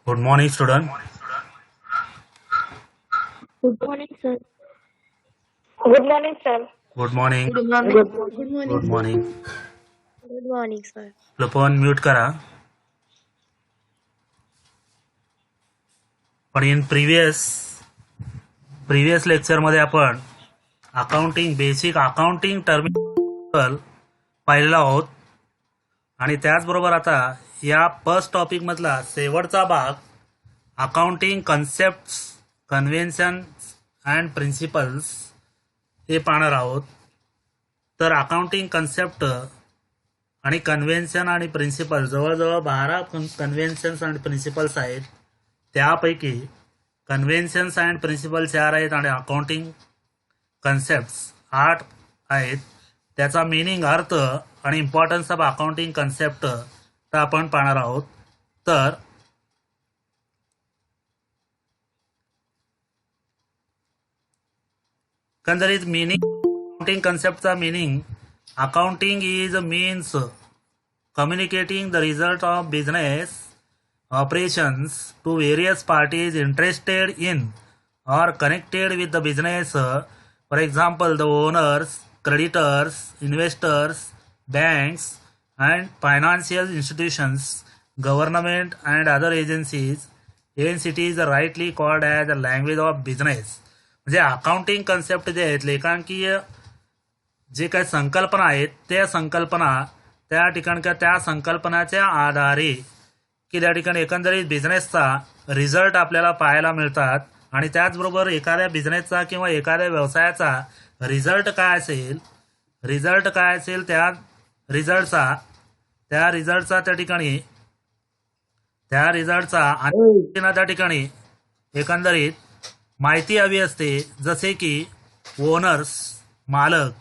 Good morning, student. Good morning, sir. Good morning, sir. Good morning. Good morning. Good Good morning. morning, Good sir. morning. Good morning, sir. Phone mute करा. पण in previous lecture मध्ये आपण basic accounting terminal पाहिलेला आहोत आणि त्याचबरोबर आता या फर्स्ट टॉपिक मधला शेवटचा भाग accounting concept, convention and principles हे पाहणार आहोत. तर अकाउंटिंग कन्सेप्ट आणि कन्व्हेन्शन आणि प्रिन्सिपल जवळजवळ 12 कन्व्हेन्शन्स आणि प्रिन्सिपल्स आहेत. त्यापैकी कन्व्हेन्शन्स अँड प्रिन्सिपल 4 आहेत आणि अकाउंटिंग कन्सेप्ट 8 आहेत. त्याचा मिनिंग, अर्थ आणि इम्पॉर्टन्स ऑफ अकाउंटिंग कन्सेप्ट तर आपण पाहणार आहोत. तर एकंदरीत मिनिंग, अकाउंटिंग कन्सेप्टचा meaning, accounting is a means communicating the result of business operations to various parties interested in or connected with the business. For example, the owners, creditors, investors, banks, and financial institutions, government, and other entities are rightly called as the language of business. म्हणजे accounting concept जे आहेत, लेखांकीय जे काही संकल्पना आहेत त्या संकल्पना त्या ठिकाणी त्या संकल्पनाच्या आधारे की त्या ठिकाणी एकंदरीत बिझनेसचा रिझल्ट आपल्याला पाहायला मिळतात आणि त्याचबरोबर एखाद्या बिझनेसचा किंवा एखाद्या व्यवसायाचा रिझल्ट काय असेल त्या रिझल्टचा त्या ठिकाणी एकंदरीत माहिती हवी असते. जसे की ओनर्स मालक,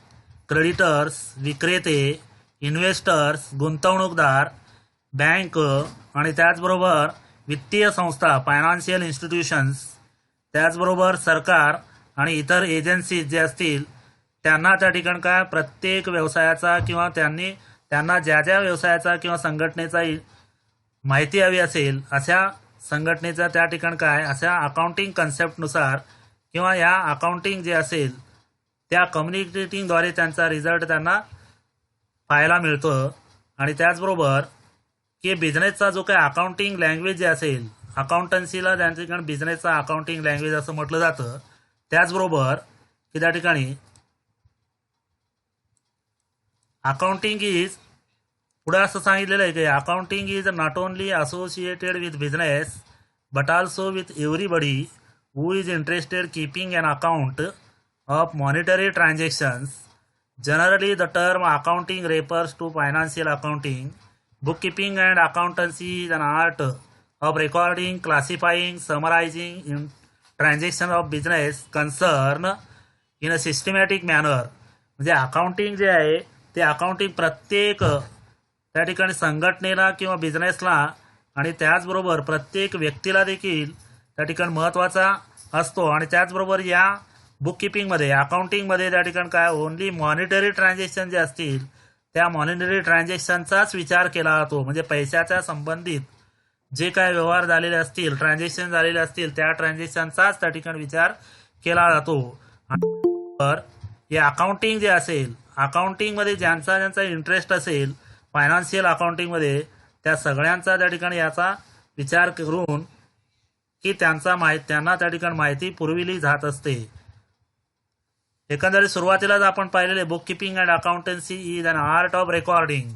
क्रेडिटर्स विक्रेते, इन्व्हेस्टर्स गुंतवणूकदार, बँक आणि त्याचबरोबर वित्तीय संस्था फायनान्शियल इन्स्टिट्यूशन्स, त्याचबरोबर सरकार आणि इतर एजन्सीज जे असतील त्यांना त्या ठिकाणी काय प्रत्येक व्यवसायाचा किंवा त्यांना ज्या ज्या व्यवसायाचा किंवा संघटनेचा माहिती हवी असेल अशा संघटनेचा त्या ठिकाणी काय अशा अकाउंटिंग कन्सेप्टनुसार किंवा या अकाउंटिंग जे असेल त्या कम्युनिकेटिंगद्वारे त्यांचा रिझल्ट त्यांना पाहायला मिळतो. आणि त्याचबरोबर की बिझनेसचा जो काही अकाउंटिंग लँग्वेज जे असेल, अकाउंटन्सीला त्या ठिकाणी बिझनेसचा अकाउंटिंग लँग्वेज असं म्हटलं जातं. त्याचबरोबर की त्या ठिकाणी अकाउंटिंग इज पुढे असं सांगितलेलं आहे की accounting is not only associated with business but also with everybody who is interested keeping an account of monetary transactions. Generally, the term accounting refers to financial accounting. Bookkeeping and accountancy is an art of recording, classifying, summarizing in transaction of business concern in a systematic manner. म्हणजे accounting जे आहे ते accounting प्रत्येक त्या ठिकाणी संघटनेला किंवा बिझनेसला आणि त्याचबरोबर प्रत्येक व्यक्तीला देखील त्या ठिकाणी महत्त्वाचा असतो. आणि त्याचबरोबर या बुक किपिंगमध्ये, अकाउंटिंगमध्ये त्या ठिकाणी काय ओनली मॉनिटरी ट्रान्झॅक्शन जे असतील त्या मॉनिटरी ट्रान्झॅक्शनचाच विचार केला जातो. म्हणजे पैशाच्या संबंधित जे काय व्यवहार झालेले असतील, ट्रान्झॅक्शन झालेले असतील त्या ट्रान्झॅक्शनचाच त्या ठिकाणी विचार केला जातो. तर हे अकाउंटिंग जे असेल, अकाउंटिंगमध्ये ज्यांचा इंटरेस्ट असेल फायनान्शियल अकाउंटिंगमध्ये त्या सगळ्यांचा त्या ठिकाणी याचा विचार करून की त्यांना त्या ठिकाणी माहिती पुरविली जात असते. एकंदरीत सुरुवातीलाच आपण पाहिलेले book keeping and accountancy is an art of recording.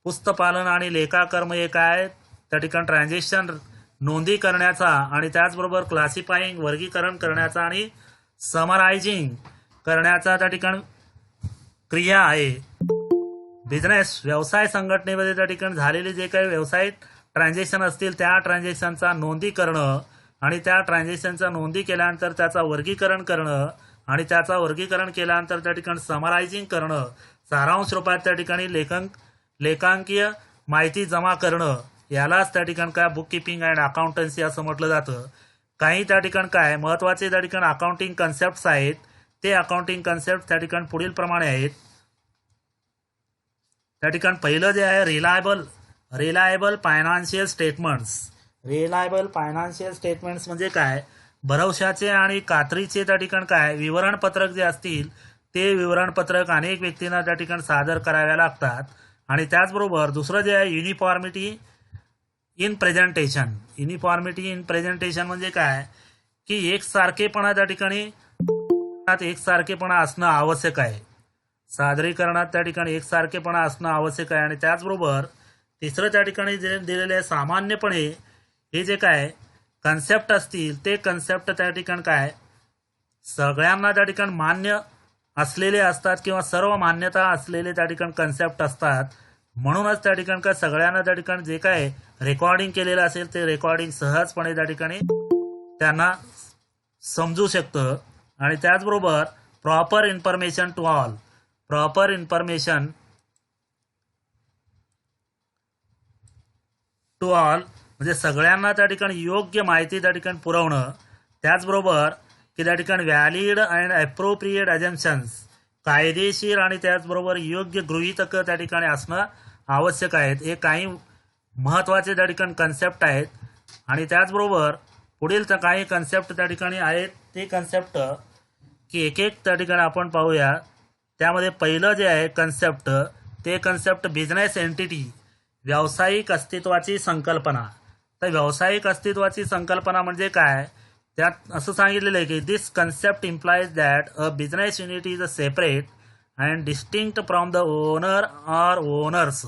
पुस्तपालन आणि लेखाकर्म हे काय त्या ठिकाणी ट्रान्झॅक्शन नोंदी करण्याचा आणि त्याचबरोबर क्लासिफाईंग वर्गीकरण करण्याचा आणि समरायझिंग करण्याचा त्या ठिकाणी क्रिया आहे. बिझनेस व्यवसाय संघटनेमध्ये त्या ठिकाणी झालेले जे काही व्यवसायिक ट्रान्झॅक्शन असतील त्या ट्रान्झॅक्शनचा नोंदी करणं आणि त्या ट्रान्झॅक्शनचा नोंदी केल्यानंतर त्याचा वर्गीकरण करणं आणि त्याचा वर्गीकरण केल्यानंतर त्या ठिकाणी समरायझिंग करणं, सारांश रूपात त्या ठिकाणी लेखांकीय माहिती जमा करणं यालाच त्या ठिकाणी काय बुक किपिंग अँड अकाउंटन्सी असं म्हटलं जातं. काही त्या ठिकाणी काय महत्त्वाचे त्या ठिकाणी अकाउंटिंग कन्सेप्ट आहेत. ते अकाउंटिंग कन्सेप्ट त्या ठिकाणी पुढील प्रमाणे आहेत. त्या ठिकाणी पहिलं जे आहे reliable financial statements. Reliable financial statements म्हणजे काय, भरवशाचे आणि खात्रीचे त्या ठिकाणी काय विवरणपत्रक जे असतील ते विवरणपत्रक अनेक व्यक्तींना त्या ठिकाणी सादर कराव्या लागतात. आणि त्याचबरोबर दुसरं जे आहे uniformity in presentation. Uniformity in presentation म्हणजे काय की एकसारखेपणा त्या ठिकाणी एकसारखेपणा असणं आवश्यक आहे. सादरीकरणात त्या ठिकाणी एकसारखेपणा असणं आवश्यक आहे. आणि त्याचबरोबर तिसरं त्या ठिकाणी जे दिलेले आहे सामान्यपणे हे जे काय कन्सेप्ट असतील ते कन्सेप्ट त्या ठिकाणी काय सगळ्यांना त्या ठिकाणी मान्य असलेले असतात किंवा सर्व मान्यता असलेले त्या ठिकाणी कन्सेप्ट असतात. म्हणूनच त्या ठिकाणी काय सगळ्यांना त्या ठिकाणी जे काय रेकॉर्डिंग केलेलं असेल ते रेकॉर्डिंग सहजपणे त्या ठिकाणी त्यांना समजू शकतं. आणि त्याचबरोबर proper information to all. Proper information to all म्हणजे सगळ्यांना त्या ठिकाणी योग्य माहिती त्या ठिकाणी पुरवणं. त्याचबरोबर की त्या ठिकाणी व्हॅलिड अँड ॲप्रोप्रिएट अजम्पशन्स कायदेशीर आणि त्याचबरोबर योग्य गृहीतक त्या ठिकाणी असणं आवश्यक आहेत. हे काही महत्त्वाचे त्या ठिकाणी कन्सेप्ट आहेत. आणि त्याचबरोबर पुढील काही कन्सेप्ट त्या ठिकाणी आहेत ते कन्सेप्ट की एक एक त्या ठिकाणी आपण पाहूया. त्यामध्ये पहिलं जे आहे कन्सेप्ट ते कन्सेप्ट बिझनेस एंटिटी, व्यावसायिक अस्तित्वाची संकल्पना. तर व्यावसायिक अस्तित्वाची संकल्पना म्हणजे काय, त्यात असं सांगितलेलं आहे की this concept implies that a business unit is a separate and distinct from the owner or owners,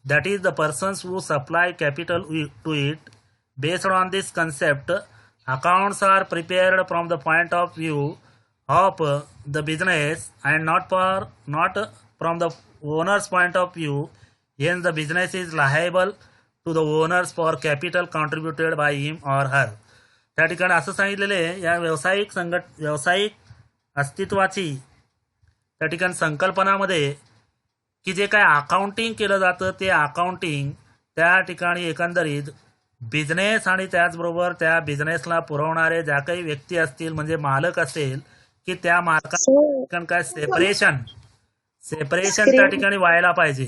that is the persons who supply capital to it. Based on this concept accounts are prepared from the point of view of the business and not from the owner's point of view. Hence the business is liable to the owners for capital contributed by him or her. त्या ठिकाणी असं सांगितलेलं आहे या व्यावसायिक अस्तित्वाची त्या ठिकाणी संकल्पनामध्ये की जे काय अकाउंटिंग केलं जातं ते अकाउंटिंग त्या ठिकाणी एकंदरीत बिझनेस आणि त्याचबरोबर त्या बिझनेसला पुरवणारे ज्या काही व्यक्ती असतील म्हणजे मालक असेल की त्या मालकांना काय सेपरेशन त्या ठिकाणी व्हायला पाहिजे.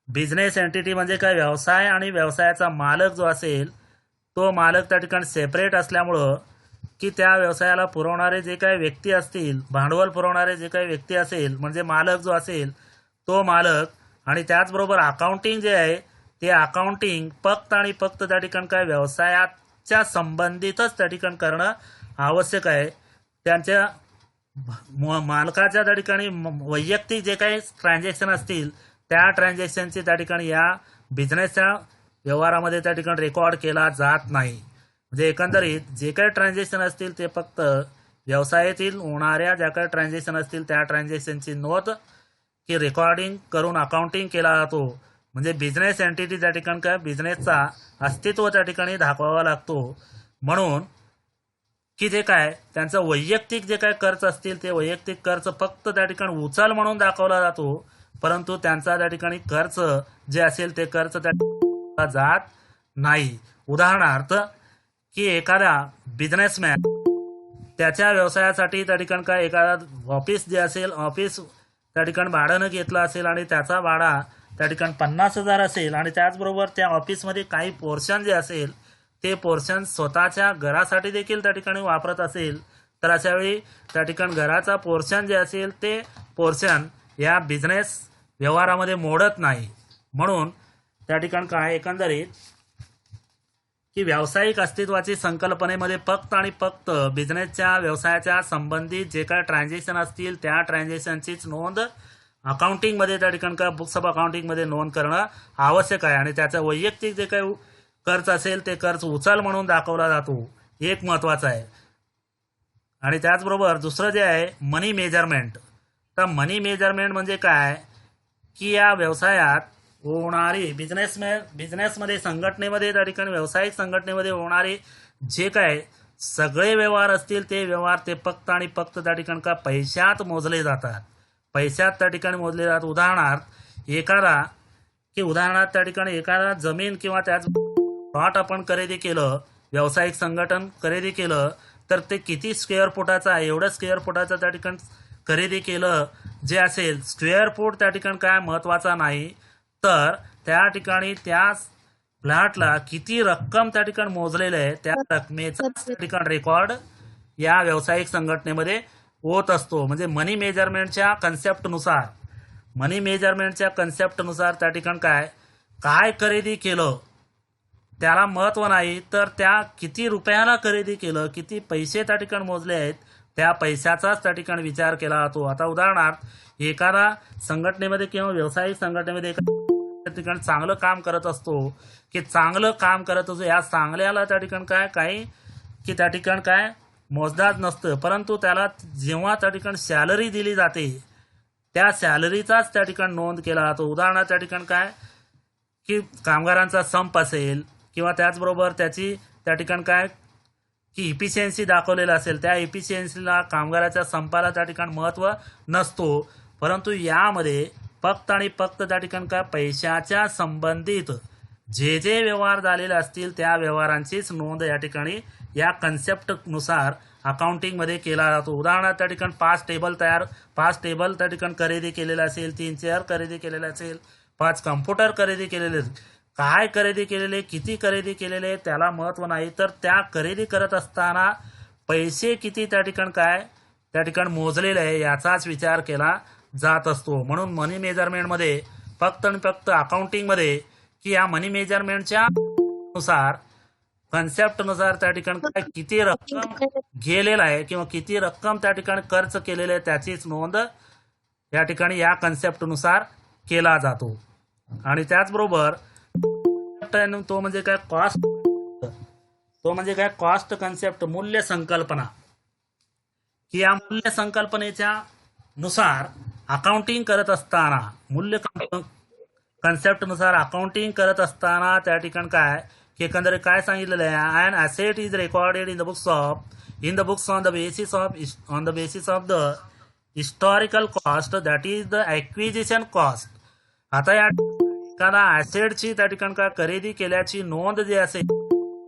बिझनेस एंटिटी म्हणजे काय व्यवसाय आणि व्यवसायाचा मालक जो असेल तो मालक त्या ठिकाणी सेपरेट असल्यामुळं की त्या व्यवसायाला पुरवणारे जे काही व्यक्ती असतील भांडवल पुरवणारे जे काही व्यक्ती असेल म्हणजे मालक जो असेल तो मालक. आणि त्याचबरोबर अकाउंटिंग जे आहे ते अकाउंटिंग फक्त आणि फक्त त्या ठिकाणी काय व्यवसायाच्या संबंधितच त्या ठिकाणी करणं आवश्यक आहे. त्यांच्या मालकाच्या त्या ठिकाणी वैयक्तिक जे काही ट्रान्झॅक्शन असतील त्या ट्रान्झॅक्शनची त्या ठिकाणी या बिझनेसच्या व्यवहारामध्ये त्या ठिकाणी रेकॉर्ड केला जात नाही. म्हणजे एकंदरीत जे काही ट्रान्झॅक्शन असतील ते फक्त व्यवसायातील होणाऱ्या ज्या काही ट्रान्झॅक्शन असतील त्या ट्रान्झॅक्शनची नोंद की रेकॉर्डिंग करून अकाउंटिंग केला जातो. म्हणजे बिझनेस एंटिटी त्या ठिकाणी काय बिझनेसचा अस्तित्व त्या ठिकाणी दाखवावा लागतो. म्हणून की जे काय त्यांचं वैयक्तिक जे काय खर्च असतील ते वैयक्तिक खर्च फक्त त्या ठिकाणी उचल म्हणून दाखवला जातो, परंतु त्यांचा त्या ठिकाणी खर्च जे असेल ते खर्च त्या जात नाही. उदाहरणार्थ की एखादा बिझनेसमॅन त्याच्या व्यवसायासाठी त्या ठिकाणी काय एखादा ऑफिस जे असेल ऑफिस त्या ठिकाणी भाड्यानं घेतलं असेल आणि त्याचा भाडा त्या ठिकाणी 50,000 असेल आणि त्याचबरोबर त्या ऑफिसमध्ये काही पोर्शन जे असेल ते पोर्शन स्वतःच्या घरासाठी देखील त्या ठिकाणी वापरत असेल तर अशावेळी त्या ठिकाणी घराचा पोर्शन जे असेल ते पोर्शन या बिझनेस व्यवहारामध्ये मोडत नाही. म्हणून त्या ठिकाणी काय एकंदरीत की व्यावसायिक अस्तित्वाची संकल्पनेमध्ये फक्त आणि फक्त बिझनेसच्या व्यवसायाच्या संबंधित जे काय ट्रान्झॅक्शन असतील त्या ट्रान्झॅक्शनचीच नोंद अकाउंटिंगमध्ये त्या ठिकाणी काय बुक्स ऑफ अकाउंटिंगमध्ये नोंद करणं आवश्यक आहे. आणि त्याचा वैयक्तिक जे काही खर्च असेल ते खर्च उचल म्हणून दाखवला जातो, एक महत्त्वाचं आहे. आणि त्याचबरोबर दुसरं जे आहे मनी मेजरमेंट. तर मनी मेजरमेंट म्हणजे काय की या व्यवसायात होणारे बिझनेसमध्ये संघटनेमध्ये त्या ठिकाणी व्यावसायिक संघटनेमध्ये होणारे जे काय सगळे व्यवहार असतील ते व्यवहार ते फक्त आणि फक्त त्या ठिकाणी का पैशात मोजले जातात, पैशात त्या ठिकाणी मोजले जातात. उदाहरणार्थ त्या ठिकाणी एखादा जमीन किंवा त्याच प्लॉट आपण खरेदी केलं, व्यावसायिक संघटन खरेदी केलं तर ते किती स्क्वेअर फुटाचं आहे एवढं स्क्वेअर फुटाचं त्या ठिकाणी खरेदी केलं जे असेल स्क्वेअर फूट त्या ठिकाणी काय महत्त्वाचा नाही, तर त्या ठिकाणी त्या प्लॉटला किती रक्कम त्या ठिकाणी मोजलेलं आहे त्या रकमेचा त्या ठिकाणी रेकॉर्ड या व्यावसायिक संघटनेमध्ये होत असतो. म्हणजे मनी मेजरमेंटच्या कन्सेप्टनुसार त्या ठिकाणी काय खरेदी केलं त्याला महत्व नाही, तर त्या किती रुपयाला खरेदी केलं, किती पैसे त्या ठिकाणी मोजले आहेत त्या पैशाचाच त्या ठिकाणी विचार केला जातो. आता उदाहरणार्थ एखादा संघटनेमध्ये किंवा व्यावसायिक संघटनेमध्ये त्या ठिकाणी चांगलं काम करत असतो या चांगल्याला त्या ठिकाणी काही की त्या ठिकाणी मोजदाद नसतं, परंतु त्याला जेव्हा त्या ठिकाणी सॅलरी दिली जाते त्या सॅलरीचाच त्या ठिकाणी नोंद केला जातो. उदाहरणार्थ त्या ठिकाणी की कामगारांचा संप असेल किंवा त्याचबरोबर त्याची त्या ठिकाणी की इफिशियन्सी दाखवलेला असेल, त्या इफिशियन्सीला कामगाराच्या संपाला त्या ठिकाणी महत्त्व नसतो, परंतु यामध्ये फक्त आणि फक्त त्या ठिकाणी पैशाच्या संबंधित जे व्यवहार झालेले असतील त्या व्यवहारांचीच नोंद या ठिकाणी या कन्सेप्टनुसार अकाउंटिंगमध्ये केला जातो. उदाहरणार्थ त्या ठिकाणी 5 टेबल त्या ठिकाणी खरेदी केलेला असेल, 3 चेअर खरेदी केलेला असेल, 5 कम्प्युटर खरेदी केलेले, काय खरेदी केलेले, किती खरेदी केलेले त्याला महत्व नाही, तर त्या खरेदी करत असताना पैसे किती त्या ठिकाणी मोजलेले आहे याचाच विचार केला जात असतो. म्हणून मनी मेजरमेंटमध्ये फक्त आणि फक्त अकाउंटिंगमध्ये की या मनी मेजरमेंटच्या नुसार कन्सेप्टनुसार त्या ठिकाणी किती रक्कम गेलेला आहे किंवा किती रक्कम त्या ठिकाणी खर्च केलेले आहे त्याचीच नोंद या ठिकाणी या कन्सेप्टनुसार केला जातो. आणि त्याचबरोबर तो म्हणजे कॉस्ट कन्सेप्ट, मूल्य संकल्पना, की या मूल्य संकल्पनेच्या नुसार अकाउंटिंग करत असताना मूल्य कन्सेप्टनुसार अकाउंटिंग करत असताना त्या ठिकाणी की एकंदरीत काय सांगितलेलं आहे, an asset is recorded in the books on the basis of the historical cost that is the acquisition cost. आता या एखादा ॲसेटची त्या ठिकाणी खरेदी केल्याची नोंद जी असेल,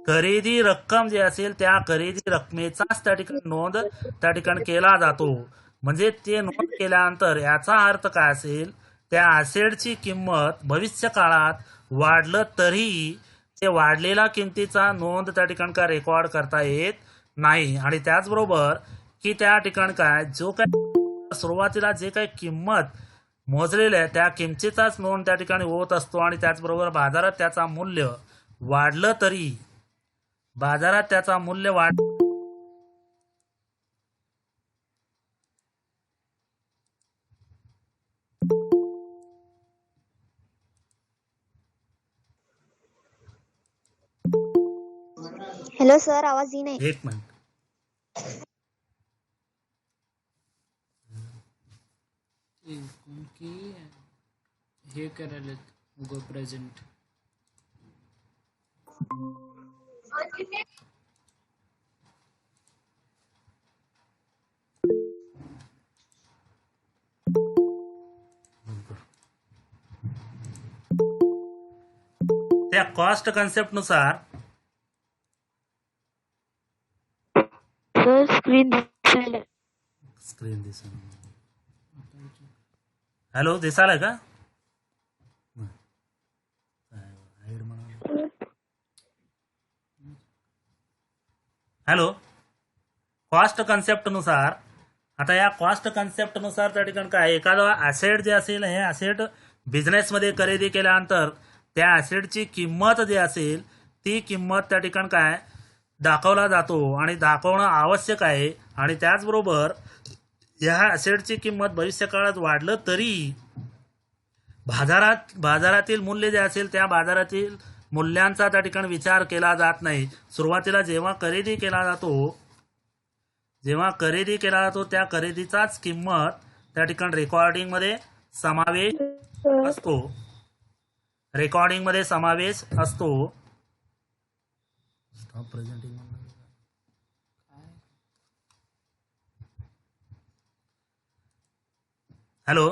खरेदी रक्कम जी असेल त्या खरेदी रकमेचाच त्या ठिकाणी नोंद त्या ठिकाणी केला जातो. म्हणजे ते नोंद केल्यानंतर याचा अर्थ काय असेल, त्या ॲसेटची किंमत भविष्य काळात वाढलं तरी ते वाढलेल्या किमतीचा नोंद त्या ठिकाणी रेकॉर्ड करता येत नाही. आणि त्याचबरोबर की त्या ठिकाणी जो काय सुरुवातीला जे काही किंमत मोजलेली आहे त्या किमतीचाच नोंद त्या ठिकाणी होत असतो. आणि त्याचबरोबर बाजारात त्याचा मूल्य वाढलं तरी हेलो सर, आवाज ही नाही. एक मिनिट. की हे करायला उगं प्रेझेंट त्या कॉस्ट कन्सेप्टनुसार सर स्क्रीन दिसायला. स्क्रीन दिसेल. हॅलो, दिसायला का? हॅलो, कॉस्ट कन्सेप्टनुसार आता या कॉस्ट कन्सेप्टनुसार त्या ठिकाणी एखादा ॲसेट जे असेल हे ॲसेट बिझनेसमध्ये खरेदी केल्यानंतर त्या ॲसेटची किंमत जी असेल ती किंमत त्या ठिकाणी दाखवला जातो आणि दाखवणं आवश्यक आहे. आणि त्याचबरोबर या ॲसेटची किंमत भविष्य काळात वाढलं तरी बाजारातील मूल्य जे असेल त्या बाजारातील मूल्यांचा त्या ठिकाणी विचार केला जात नाही. सुरुवातीला जेव्हा खरेदी केला जातो त्या खरेदीचाच किंमत त्या ठिकाणी रेकॉर्डिंगमध्ये समावेश असतो. Stop presenting. हॅलो,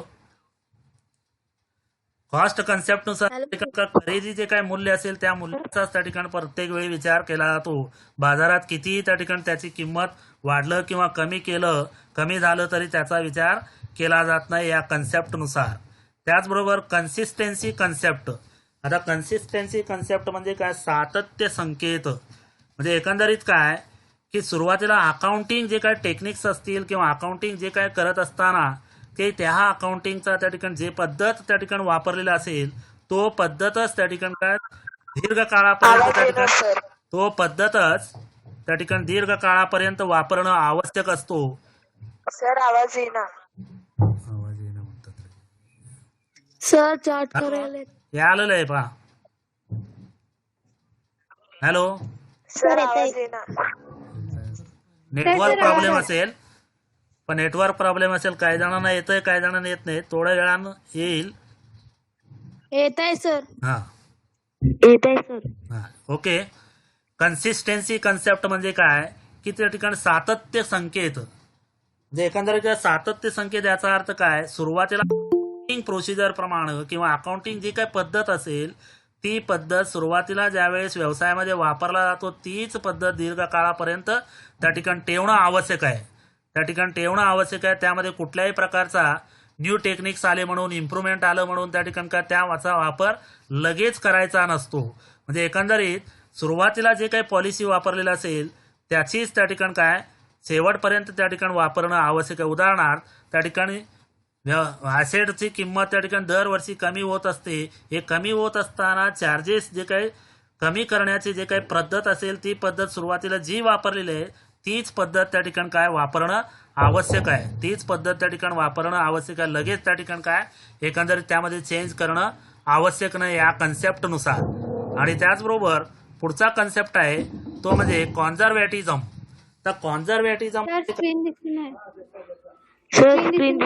कॉस्ट कन्सेप्टनुसार खरेदी जे काय मूल्य असेल त्या मूल्याचाच त्या ठिकाणी प्रत्येक वेळी विचार केला जातो. बाजारात कितीही त्या ठिकाणी त्याची किंमत वाढलं किंवा कमी झालं तरी त्याचा विचार केला जात नाही या कन्सेप्टनुसार. त्याचबरोबर कन्सिस्टन्सी कन्सेप्ट, आता कन्सिस्टन्सी कन्सेप्ट म्हणजे काय, सातत्य संकेत. म्हणजे एकंदरीत काय की सुरुवातीला अकाउंटिंग जे काय टेक्निक्स असतील किंवा अकाउंटिंग जे काय करत असताना ते त्या अकाउंटिंगचा त्या ठिकाणी जे पद्धत त्या ठिकाणी वापरलेला असेल तो पद्धतच त्या ठिकाणी काय दीर्घ काळापर्यंत त्या ठिकाणी तो पद्धतच त्या ठिकाणी दीर्घ काळापर्यंत वापरणं आवश्यक असतो. सर आवाज येईना. आवाज येणं म्हणतात सर चार्ट करायला हे आलेलं आहे पहा. हॅलो, सर आवाज येईना. नेटवर्क प्रॉब्लेम असेल, पण नेटवर्क प्रॉब्लेम असेल, काही जणांना येतंय काही जणांना येत नाही, थोड्या वेळानं येईल. येत आहे सर. हा येत आहे सर. हा ओके. कन्सिस्टन्सी कन्सेप्ट म्हणजे काय की त्या ठिकाणी सातत्य संकेत. म्हणजे एकंदरीत सातत्य संकेत याचा अर्थ काय, सुरुवातीला अकाउंटिंग प्रोसिजर प्रमाणे किंवा अकाउंटिंग जी काही पद्धत असेल ती पद्धत सुरुवातीला ज्यावेळेस व्यवसायामध्ये वापरला जातो तीच पद्धत दीर्घकाळापर्यंत त्या ठिकाणी ठेवणं आवश्यक आहे. त्या ठिकाणी ठेवणं आवश्यक आहे. त्यामध्ये कुठल्याही प्रकारचा न्यू टेक्निक्स आले म्हणून, इम्प्रुव्हमेंट आलं म्हणून त्या ठिकाणी काय त्याचा वापर लगेच करायचा नसतो. म्हणजे एकंदरीत सुरुवातीला जे काही पॉलिसी वापरलेलं असेल त्याचीच त्या ठिकाणी काय शेवटपर्यंत त्या ठिकाणी वापरणं आवश्यक आहे. उदाहरणार्थ त्या ठिकाणी ॲसेटची किंमत त्या ठिकाणी दरवर्षी कमी होत असते. हे कमी होत असताना चार्जेस जे काही कमी करण्याची जे काही पद्धत असेल ती पद्धत सुरुवातीला जी वापरलेली आहे तीच पद्धत त्या ठिकाणी काय वापरणं आवश्यक आहे. तीच पद्धत त्या ठिकाणी वापरणं आवश्यक आहे. लगेच त्या ठिकाणी काय एकंदरीत त्यामध्ये चेंज करणं आवश्यक नाही या कन्सेप्टनुसार. आणि त्याचबरोबर पुढचा कन्सेप्ट आहे तो म्हणजे कॉन्झर्वेटिझम. तर कॉन्झर्वेटिझम सर स्क्रीन दिसली नाही. सर स्क्रीन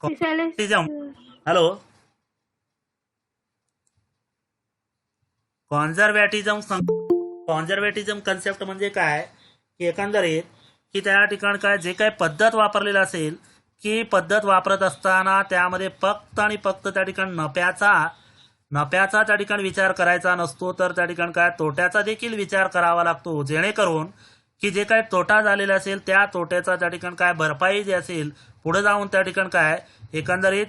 कॉन्झर्वेटिझम हॅलो कॉन्झर्वेटिझम कन्सेप्ट म्हणजे काय की एकंदरीत की त्या ठिकाणी काय जे काही पद्धत वापरलेली असेल की पद्धत वापरत असताना त्यामध्ये फक्त आणि फक्त त्या ठिकाणी नफ्याचा त्या ठिकाणी विचार करायचा नसतो, तर त्या ठिकाणी काय तोट्याचा देखील विचार करावा लागतो. जेणेकरून की जे काही तोटा झालेला असेल त्या तोट्याचा त्या ठिकाणी काय भरपाई जी असेल पुढे जाऊन त्या ठिकाणी काय एकंदरीत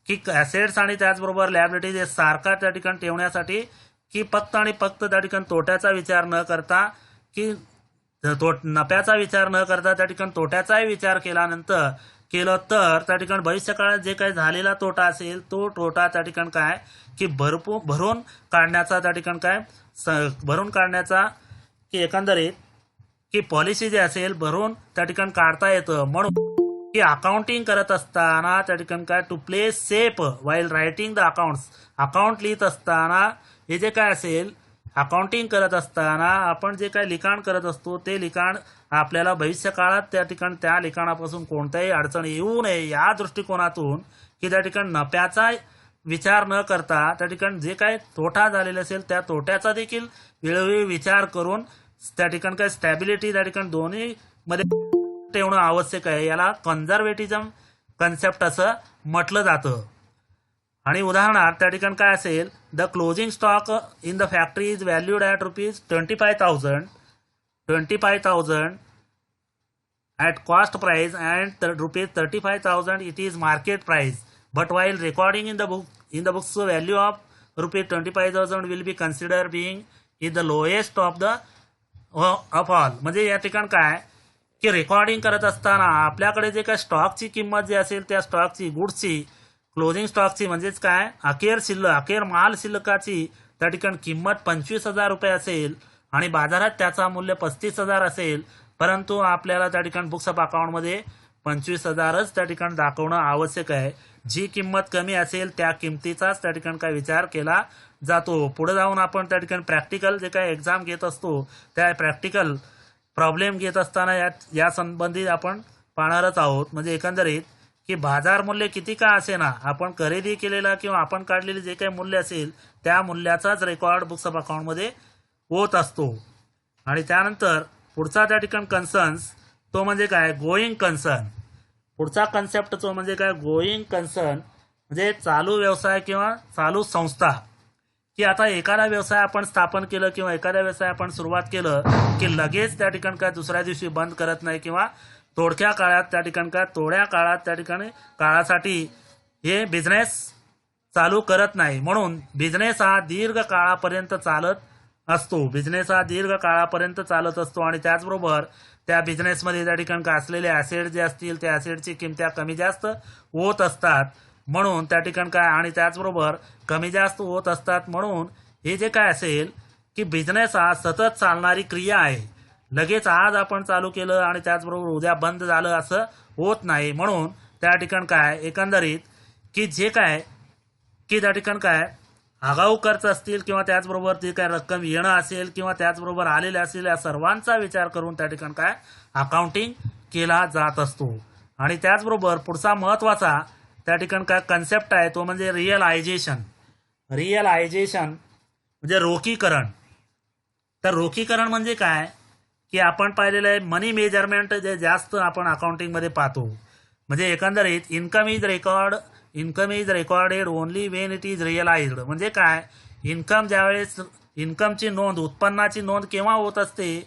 की ॲसेट्स आणि त्याचबरोबर लॅबिलिटीज हे सारखा त्या ठिकाणी ठेवण्यासाठी की फक्त आणि फक्त त्या ठिकाणी तोट्याचा विचार न करता की नफ्याचा विचार न करता त्या ठिकाणी तोट्याचाही विचार केलं तर त्या ठिकाणी भविष्यकाळात जे काही झालेला तोटा असेल तो तोटा त्या ठिकाणी काय की भरून काढण्याचा त्या ठिकाणी काय भरून काढण्याचा की एकंदरीत की पॉलिसी जी असेल भरून त्या ठिकाणी काढता येतं. म्हणून की अकाउंटिंग करत असताना त्या ठिकाणी काय to play safe while writing the account लिहित असताना हे जे काय असेल अकाउंटिंग करत असताना आपण जे काही लिखाण करत असतो ते लिखाण आपल्याला भविष्यकाळात त्या ठिकाणी त्या लिखाणापासून कोणत्याही अडचण येऊ नये या दृष्टिकोनातून की त्या ठिकाणी नफ्याचा विचार न करता त्या ठिकाणी जे काही तोटा झालेला असेल त्या तोट्याचा देखील वेळोवेळी विचार करून त्या ठिकाणी काय स्टॅबिलिटी त्या ठिकाणी दोन्ही मध्ये ठेवणं आवश्यक आहे. याला कन्झर्वेटिझम कन्सेप्ट असं म्हटलं जातं. आणि उदाहरणार्थ त्या ठिकाणी काय असेल the closing stock in the factory is valued at ₹25,000 at cost price and ₹35,000 it is market price, but while recording in the books value of ₹25,000 will be considered being is the lowest of all. म्हणजे या ठिकाणी काय की recording करत असताना आपल्याकडे जे काय स्टॉकची किंमत जी असेल त्या स्टॉकची गुड्सची क्लोजिंग स्टॉकची म्हणजेच काय अखेर माल शिल्लकाची त्या ठिकाणी किंमत ₹25,000 असेल आणि बाजारात त्याचा मूल्य 35,000 असेल, परंतु आपल्याला त्या ठिकाणी बुक्स ऑफ अकाउंटमध्ये 25,000च त्या ठिकाणी दाखवणं आवश्यक आहे. जी किंमत कमी असेल त्या किमतीचाच त्या ठिकाणी काय विचार केला जातो. पुढे जाऊन आपण त्या ठिकाणी प्रॅक्टिकल जे काय एक्झाम घेत असतो त्या प्रॅक्टिकल प्रॉब्लेम घेत असताना या संबंधित आपण पाहणारच आहोत. म्हणजे एकंदरीत की बाजार मूल्य किती का असे ना आपण खरेदी केलेला किंवा आपण काढलेले जे काही मूल्य असेल त्या मूल्याचाच रेकॉर्ड बुक्स ऑफ अकाउंटमध्ये होत असतो. आणि त्यानंतर पुढचा त्या ठिकाणी कन्सर्न्स तो म्हणजे काय गोईंग कन्सर्न. पुढचा कन्सेप्ट तो म्हणजे काय गोईंग कन्सर्न. म्हणजे चालू व्यवसाय किंवा चालू संस्था, की आता एखादा व्यवसाय आपण स्थापन केलं किंवा एखाद्या व्यवसाय आपण सुरुवात केलं की लगेच त्या ठिकाणी काय दुसऱ्या दिवशी बंद करत नाही किंवा थोडक्या काळात त्या ठिकाणी काय थोड्या काळात त्या ठिकाणी काळासाठी हे बिझनेस चालू करत नाही. म्हणून बिझनेस हा दीर्घ काळापर्यंत चालत असतो. बिझनेस हा दीर्घ काळापर्यंत चालत असतो आणि त्याचबरोबर त्या बिझनेसमध्ये त्या ठिकाणी काय असलेले ॲसेट जे असतील त्या ॲसेटची किमत्या कमी जास्त होत असतात. म्हणून त्या ठिकाणी काय आणि त्याचबरोबर कमी जास्त होत असतात. म्हणून हे जे काय असेल की बिझनेस हा सतत चालणारी क्रिया आहे. लगेच आज आपण चालू केलं आणि त्याचबरोबर उद्या बंद झालं असं होत नाही. म्हणून त्या ठिकाणी काय एकंदरीत की जे काय की त्या ठिकाणी काय आगाऊ खर्च असतील किंवा त्याचबरोबर जे काय रक्कम येणं असेल किंवा त्याचबरोबर आलेले असेल या सर्वांचा विचार करून त्या ठिकाणी काय अकाउंटिंग केला जात असतो. आणि त्याचबरोबर पुढचा महत्त्वाचा त्या ठिकाणी काय कन्सेप्ट आहे तो म्हणजे रिअलायझेशन. रिअलायझेशन म्हणजे रोखीकरण. तर रोखीकरण म्हणजे काय की आपण पाहिलेलं आहे मनी मेजरमेंट जे जास्त आपण अकाउंटिंगमध्ये पाहतो. म्हणजे एकंदरीत income is recorded only Wien it is realised. म्हणजे काय इन्कम ज्यावेळेस इन्कमची नोंद उत्पन्नाची नोंद केव्हा होत असते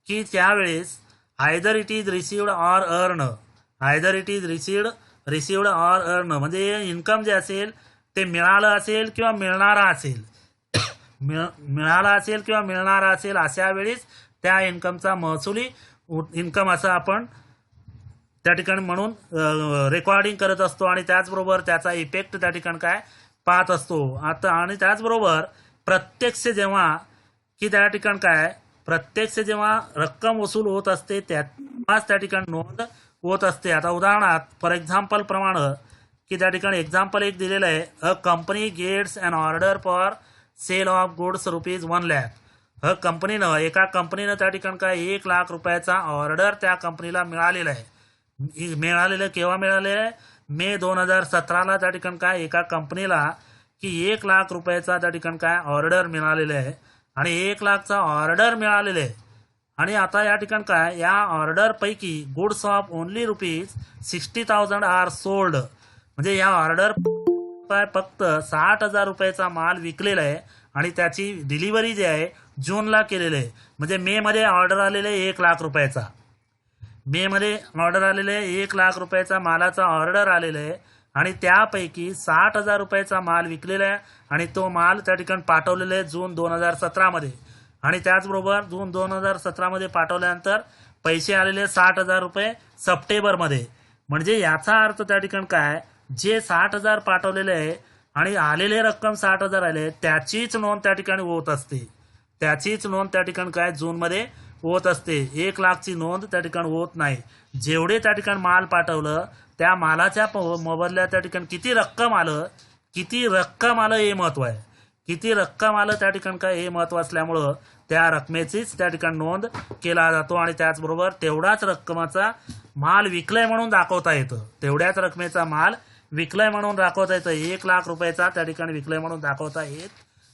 की त्यावेळेस either it is received or earn. Either it is received or earn म्हणजे इन्कम जे असेल ते मिळालं असेल किंवा मिळणारा असेल मिळाला असेल किंवा मिळणारा असेल अशा वेळेस त्या इन्कमचा महसुली इन्कम असं आपण त्या ठिकाणी म्हणून रेकॉर्डिंग करत असतो आणि त्याचबरोबर त्याचा इफेक्ट त्या ठिकाणी काय पाहत असतो. आता आणि त्याचबरोबर प्रत्यक्ष जेव्हा की त्या ठिकाणी काय प्रत्यक्ष जेव्हा रक्कम वसूल होत असते तेव्हाच त्या ठिकाणी नोंद होत असते. आता उदाहरणार्थ फॉर एक्झाम्पल प्रमाणे की त्या ठिकाणी एक्झाम्पल एक दिलेलं आहे a company gets an order for sale of goods ₹1,00,000. कंपनीनं एका कंपनीनं त्या ठिकाणी काय 1,00,000 रुपयाचा ऑर्डर त्या कंपनीला मिळालेला आहे. मिळालेलं केव्हा मिळालेलं आहे मे 2017ला त्या ठिकाणी काय एका कंपनीला की 1,00,000 रुपयाचा त्या ठिकाणी काय ऑर्डर मिळालेलं आहे आणि 1,00,000चा ऑर्डर मिळालेलं आहे. आणि आता या ठिकाणी काय या ऑर्डर पैकी goods of only ₹60,000 are sold. म्हणजे या ऑर्डर फक्त 60,000 रुपयाचा माल विकलेला आहे आणि त्याची डिलिव्हरी जी आहे जूनला केलेली आहे. म्हणजे मे मध्ये ऑर्डर आलेले 1,00,000 रुपयाचा मे मध्ये ऑर्डर आलेले 1,00,000 रुपयाचा मालाचा ऑर्डर आलेला आहे आणि त्यापैकी 60,000 रुपयाचा माल विकलेला आहे आणि तो माल त्या ठिकाणी पाठवलेला आहे जून 2017मध्ये. आणि त्याचबरोबर जून 2017मध्ये पाठवल्यानंतर पैसे आलेले 60,000 रुपये सप्टेंबरमध्ये. म्हणजे याचा अर्थ त्या ठिकाणी काय जे 60,000 पाठवलेले आहे आणि आलेले रक्कम 60,000 आले त्याचीच नोंद त्या ठिकाणी होत असते. त्याचीच नोंद त्या ठिकाणी काय जूनमध्ये होत असते. 1,00,000ची नोंद त्या ठिकाणी होत नाही. जेवढे त्या ठिकाणी माल पाठवलं त्या मालाच्या मोबदल्यात त्या ठिकाणी किती रक्कम आलं हे महत्व आहे. किती रक्कम आलं त्या ठिकाणी काय हे महत्व असल्यामुळं त्या रकमेचीच त्या ठिकाणी नोंद केला जातो आणि त्याचबरोबर तेवढाच रक्कमाचा माल विकलाय म्हणून दाखवता येतं. तेवढ्याच रकमेचा माल विकलाय म्हणून दाखवता येतं. 1,00,000 रुपयाचा त्या ठिकाणी विकलाय म्हणून दाखवता येत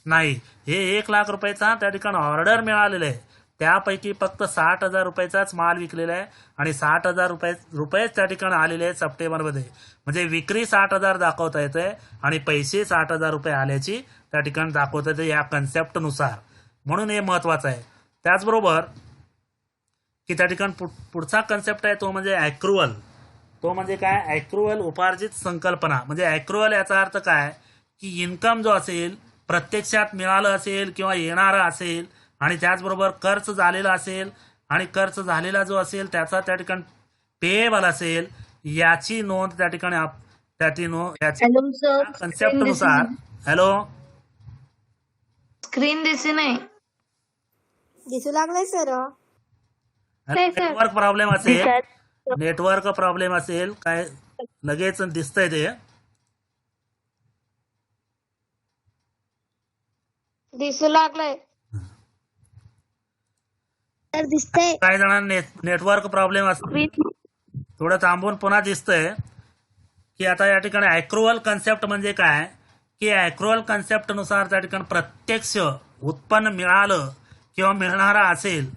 नाही. हे 1,00,000 रुपयाचा त्या ठिकाणी ऑर्डर मिळालेलं आहे त्यापैकी फक्त 60,000 रुपयाचाच माल विकलेला आहे आणि 60,000 रुपयेच त्या ठिकाणी आलेले आहेत सप्टेंबरमध्ये. म्हणजे विक्री 60,000 दाखवता येते आणि पैसे 60,000 रुपये आल्याची त्या ठिकाणी दाखवता येते या कन्सेप्टनुसार. म्हणून हे महत्वाचं आहे. त्याचबरोबर की त्या ठिकाणी पुढचा कन्सेप्ट आहे तो म्हणजे ॲक्रुअल. तो म्हणजे काय ॲक्रुअल उपार्जित संकल्पना. म्हणजे ॲक्रुअल याचा अर्थ काय की इन्कम जो असेल प्रत्यक्षात मिळालं असेल किंवा येणारा असेल आणि त्याचबरोबर खर्च झालेला असेल आणि खर्च झालेला जो असेल त्याचा त्या ठिकाणी पेएबल असेल याची नोंद त्या ठिकाणी कन्सेप्टनुसार हॅलो स्क्रीन दिसे नाही दिसू लागलाय सर. नेटवर्क प्रॉब्लेम असेल काय लगेच दिसतंय ते दिसू लागलाय सर दिसतंय. काही जणांना नेटवर्क प्रॉब्लेम असेल थोडं थांबून पुन्हा दिसतंय की आता या ठिकाणी ॲक्रुअल कन्सेप्ट म्हणजे काय की ॲक्रुअल कन्सेप्टनुसार त्या ठिकाणी प्रत्यक्ष उत्पन्न मिळालं किंवा मिळणारा असेल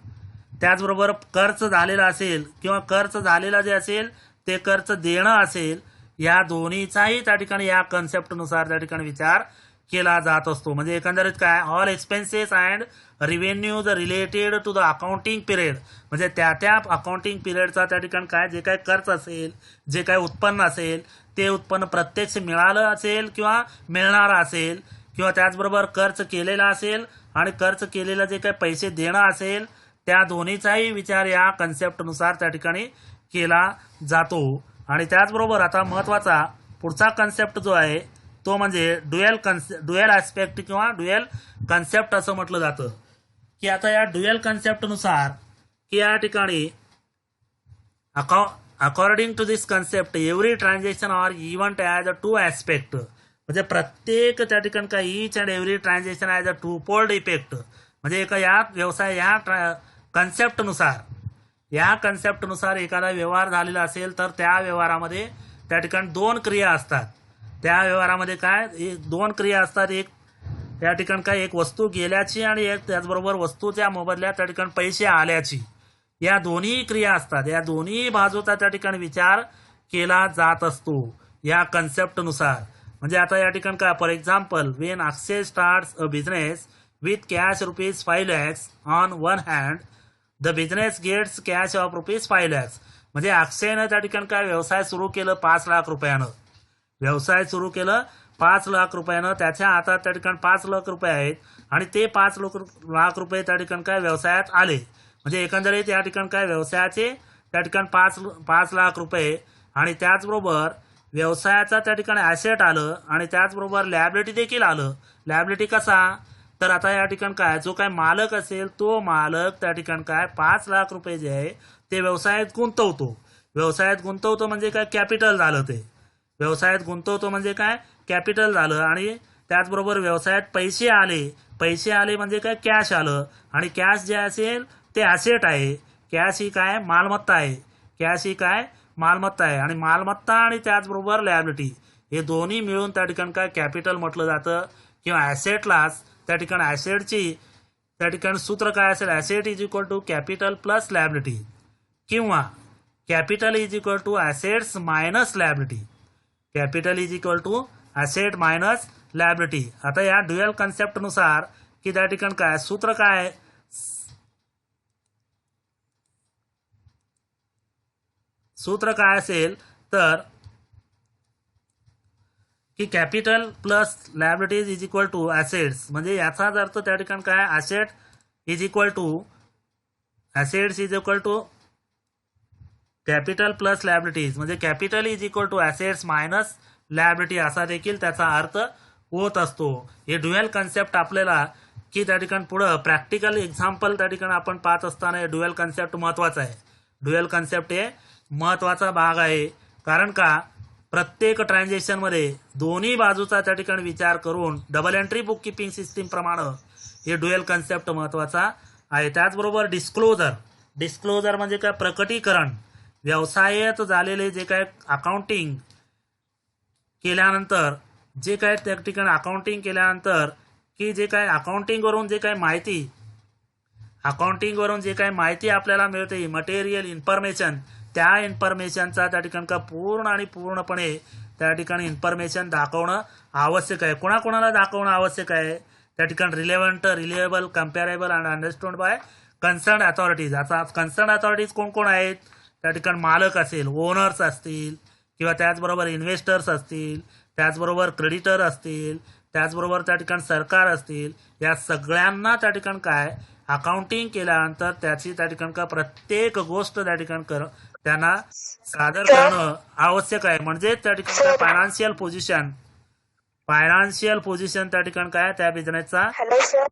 त्याचबरोबर खर्च झालेला असेल किंवा खर्च झालेला जे असेल ते खर्च देणं असेल या दोन्हीचाही त्या ठिकाणी या कन्सेप्टनुसार त्या ठिकाणी विचार केला जात असतो. म्हणजे एकंदरीत काय, all expenses and revenues related to the accounting period, म्हणजे त्या अकाउंटिंग पिरियडचा त्या ठिकाणी काय जे काय खर्च असेल, जे काय उत्पन्न असेल, ते उत्पन्न प्रत्यक्ष मिळालं असेल किंवा मिळणारं असेल, किंवा त्याचबरोबर खर्च केलेला असेल आणि खर्च केलेला जे काही पैसे देणं असेल, त्या दोन्हीचाही विचार या कन्सेप्टनुसार त्या ठिकाणी केला जातो. आणि त्याचबरोबर आता महत्वाचा पुढचा कन्सेप्ट जो आहे तो म्हणजे ड्युएल ऍस्पेक्ट किंवा ड्युएल कन्सेप्ट असं म्हटलं जातं. की आता या ड्युएल कन्सेप्टनुसार की या ठिकाणी according to this concept every transaction or event as a two aspect, म्हणजे प्रत्येक त्या ठिकाणी काय each and every transaction as a two fold effect, म्हणजे एका या व्यवसाय या कन्सेप्टनुसार एखादा व्यवहार झालेला असेल तर त्या व्यवहारामध्ये त्या ठिकाणी दोन क्रिया असतात. त्या व्यवहारामध्ये काय दोन क्रिया असतात, एक त्या ठिकाणी काय एक वस्तू गेल्याची आणि एक त्याचबरोबर वस्तूच्या मोबदल्यात त्या ठिकाणी पैसे आल्याची, या दोन्ही क्रिया असतात. या दोन्ही बाजूचा त्या ठिकाणी विचार केला जात असतो या कन्सेप्टनुसार. म्हणजे आता या ठिकाणी काय, for example when Akshay starts a business with cash ₹5 lakhs on one hand, the business gets cash of ₹5 lakhs, म्हणजे अक्षयनं त्या ठिकाणी काय व्यवसाय सुरू केलं 5 लाख रुपयानं, व्यवसाय सुरू केलं 5 लाख रुपयानं, त्याच्या हातात त्या ठिकाणी 5 लाख रुपये आहेत आणि ते 5 लाख रुपये त्या ठिकाणी काय व्यवसायात आले. म्हणजे एकंदरीत या ठिकाणी काय व्यवसायाचे त्या ठिकाणी 5 लाख रुपये आणि त्याचबरोबर व्यवसायाचा त्या ठिकाणी ॲसेट आलं आणि त्याचबरोबर लॅबिलिटी देखील आलं. लॅबिलिटी कसा, तर आता या ठिकाणी काय जो काय मालक असेल तो मालक त्या ठिकाणी काय 5 लाख रुपये जे आहे ते व्यवसायात गुंतवतो. व्यवसायात गुंतवतो म्हणजे काय कॅपिटल झालं, ते व्यवसायात गुंतवतो म्हणजे काय कॅपिटल झालं. आणि त्याचबरोबर व्यवसायात पैसे आले म्हणजे काय कॅश आलं, आणि कॅश जे असेल ते ॲसेट आहे. कॅश ही काय मालमत्ता आहे, कॅश ही काय मालमत्ता आहे. आणि मालमत्ता आणि त्याचबरोबर लॅबिलिटी हे दोन्ही मिळून त्या ठिकाणी काय कॅपिटल म्हटलं जातं. किंवा ॲसेटलाच त्या ठिकाणी ॲसेटची त्या ठिकाणी सूत्र काय असेल, asset is equal to capital plus liability, किंवा capital is equal to assets minus liability, capital is equal to asset minus liability. आता या ड्युएल कन्सेप्टनुसार की त्या ठिकाणी काय सूत्र काय, सूत्र काय असेल तर की capital plus liabilities is equal to assets, म्हणजे याचाच अर्थ त्या ठिकाणी काय assets is equal to capital plus liabilities, म्हणजे capital is equal to assets minus liability असा देखील त्याचा अर्थ होत असतो. हे ड्युएल कन्सेप्ट आपल्याला की त्या ठिकाणी पुढं प्रॅक्टिकल एक्झाम्पल त्या ठिकाणी आपण पाहत असताना हे ड्युएल कन्सेप्ट महत्वाचा आहे. ड्युएल कन्सेप्ट हे महत्वाचा भाग आहे, कारण का प्रत्येक ट्रान्झॅक्शनमध्ये दोन्ही बाजूचा त्या ठिकाणी विचार करून double entry book keeping system प्रमाणे हे ड्युएल कन्सेप्ट महत्वाचा आहे. त्याचबरोबर डिस्क्लोजर म्हणजे काय प्रकटीकरण, व्यवसायात झालेले जे काय अकाउंटिंग केल्यानंतर जे काय त्या ठिकाणी अकाउंटिंग केल्यानंतर की जे काय अकाउंटिंगवरून जे काय माहिती आपल्याला मिळते, मटेरियल इन्फॉर्मेशन, त्या इन्फॉर्मेशनचा त्या ठिकाणी का पूर्ण आणि पूर्णपणे त्या ठिकाणी इन्फॉर्मेशन दाखवणं आवश्यक आहे. कोणाकोणाला दाखवणं आवश्यक आहे, त्या ठिकाणी relevant, reliable, comparable and understand by concern authorities. आता कन्सर्न अथॉरिटीज कोण कोण आहेत, त्या ठिकाणी मालक असेल, ओनर्स असतील, किंवा त्याचबरोबर इन्व्हेस्टर्स असतील, त्याचबरोबर क्रेडिटर असतील, त्याचबरोबर त्या ठिकाणी सरकार असतील. या सगळ्यांना त्या ठिकाणी काय अकाउंटिंग केल्यानंतर त्याची त्या ठिकाणी का प्रत्येक गोष्ट त्या ठिकाणी त्यांना सादर करणं आवश्यक आहे. म्हणजे त्या ठिकाणी फायनान्शियल पोझिशन त्या ठिकाणी काय त्या बिझनेसचा. Hello sir.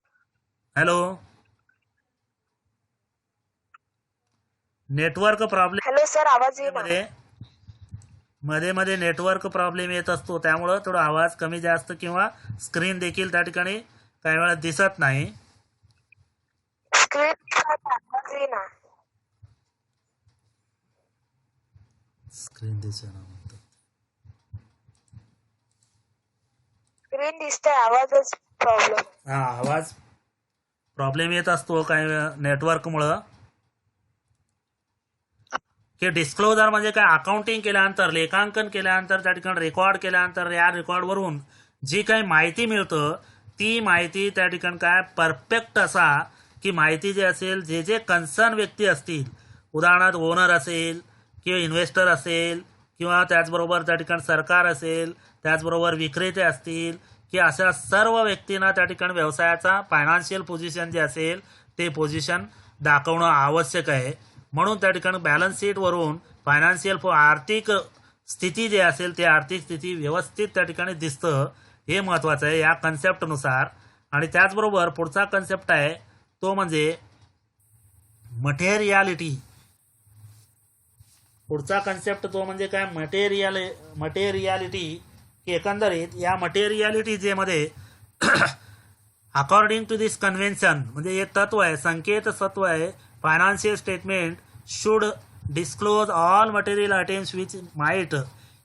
Hello, network problem. Hello sir, आवाज येईना. मध्ये नेटवर्क प्रॉब्लेम येत असतो, त्यामुळं थोडा आवाज कमी जास्त किंवा स्क्रीन देखील त्या ठिकाणी काही वेळा दिसत नाही. स्क्रीन आवाज येईना. स्क्रीन दिसेना, स्क्रीन दिसतंय, आवाजच प्रॉब्लेम. हा, आवाज प्रॉब्लेम येत असतो काही नेटवर्कमुळं की डिस्क्लोजर म्हणजे काय, अकाउंटिंग केल्यानंतर, लेखांकन केल्यानंतर, त्या ठिकाणी रेकॉर्ड केल्यानंतर या रेकॉर्डवरून जी काही माहिती मिळतं ती माहिती त्या ठिकाणी काय परफेक्ट असा की माहिती जी असेल, जे जे कन्सर्न व्यक्ती असतील, उदाहरणार्थ ओनर असेल किंवा इन्व्हेस्टर असेल किंवा त्याचबरोबर त्या ठिकाणी सरकार असेल, त्याचबरोबर विक्रेते असतील, की अशा सर्व व्यक्तींना त्या ठिकाणी व्यवसायाचा फायनान्शियल पोझिशन जे असेल ते पोझिशन दाखवणं आवश्यक आहे. म्हणून त्या ठिकाणी बॅलन्स शीटवरून फायनान्शियल आर्थिक स्थिती जे असेल ते आर्थिक स्थिती व्यवस्थित त्या ठिकाणी दिसतं, हे महत्त्वाचं आहे या कन्सेप्टनुसार. आणि त्याचबरोबर पुढचा कन्सेप्ट आहे तो म्हणजे मटेरियालिटी. पुढचा कन्सेप्ट तो म्हणजे काय, मटेरियालिटी, की एकंदरीत या मटेरियालिटी जे मध्ये अकॉर्डिंग टू दिस कन्व्हेन्शन म्हणजे हे तत्व आहे, संकेत तत्व आहे, financial statement should disclose all material items which might